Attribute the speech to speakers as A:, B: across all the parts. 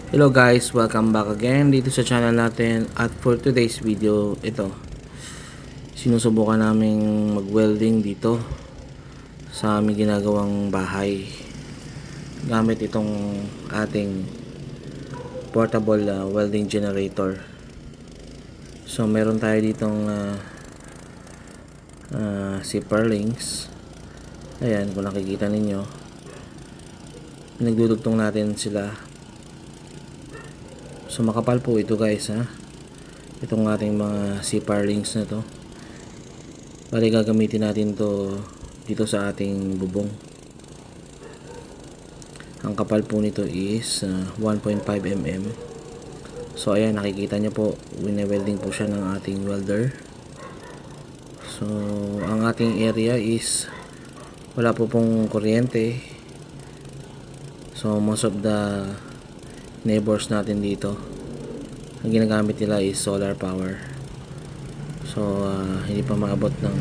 A: Hello guys, welcome back again dito sa channel natin. At for today's video, ito sinusubukan naming mag-welding dito sa aming ginagawang bahay gamit itong ating portable welding generator. So meron tayo ditong si Purlings. Ayan, kung nakikita ninyo, nagdudugtong natin sila. So makapal po ito guys, itong ating mga C-par links na to. Bali gagamitin natin to dito sa ating bubong. Ang kapal po nito is 1.5 mm. So ayan, nakikita nyo po, wine-welding po siya ng ating welder. So ang ating area is wala po pong kuryente. So most of the neighbors natin dito, ang ginagamit nila is solar power. So hindi pa maabot ng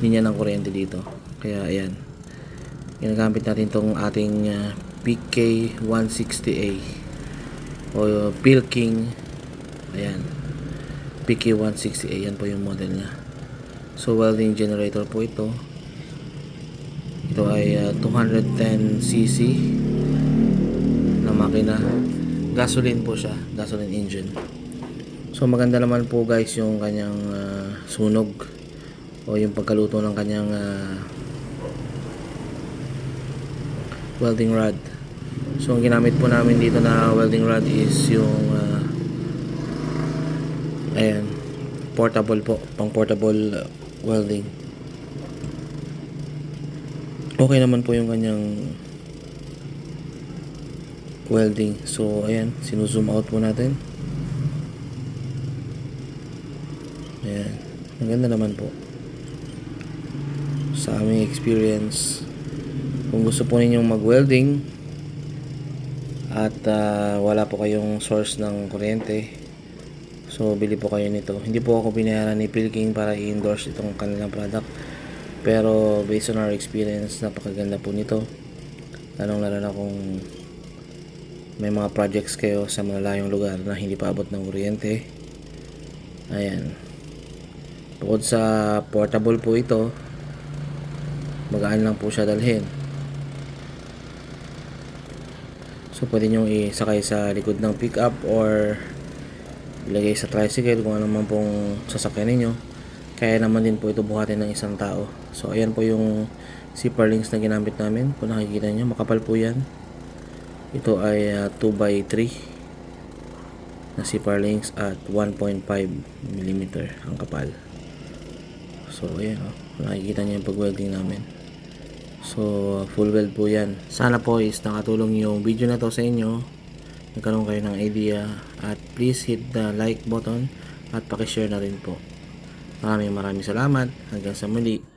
A: linya ng kuryente dito, kaya ayan, ginagamit natin tong ating PK160A o Pilking. Ayan, PK160A, yan po yung model niya. So welding generator po ito. Ito ay 210cc na makina. Gasoline po siya, gasoline engine. So maganda naman po guys yung kanyang sunog o yung pagkaluto ng kanyang welding rod. So ang ginamit po namin dito na welding rod is yung ayan, portable po, pang portable welding. Okay naman po yung kanyang welding. So ayan, sinu-zoom out po natin. Ayan, maganda naman po sa aming experience. Kung gusto po ninyong mag-welding at wala po kayong source ng kuryente, so bili po kayo nito. Hindi po ako binayaran ni Pilking para i-endorse itong kanilang product, pero based on our experience, napakaganda po nito. Lalong-lalo na kung may mga projects kayo sa malalayong lugar na hindi pa abot ng kuryente. Ayan, bukod sa portable po ito, magaan lang po siya dalhin. So pwede nyo isakay sa likod ng pickup or ilagay sa tricycle, kung ano man pong sasakyan ninyo. Kaya naman din po ito buhatin ng isang tao. So ayan po yung C-par links na ginamit namin. Kung nakikita nyo, makapal po yan. Ito ay 2x3 na C-par links at 1.5 mm ang kapal. So ayan, kung nakikita nyo yung pag-welding namin. So full weld po yan. Sana po is nakatulong yung video na to sa inyo, nagkaroon kayo ng idea, at please hit the like button at pakishare na rin po. Maraming salamat. Hanggang sa muli.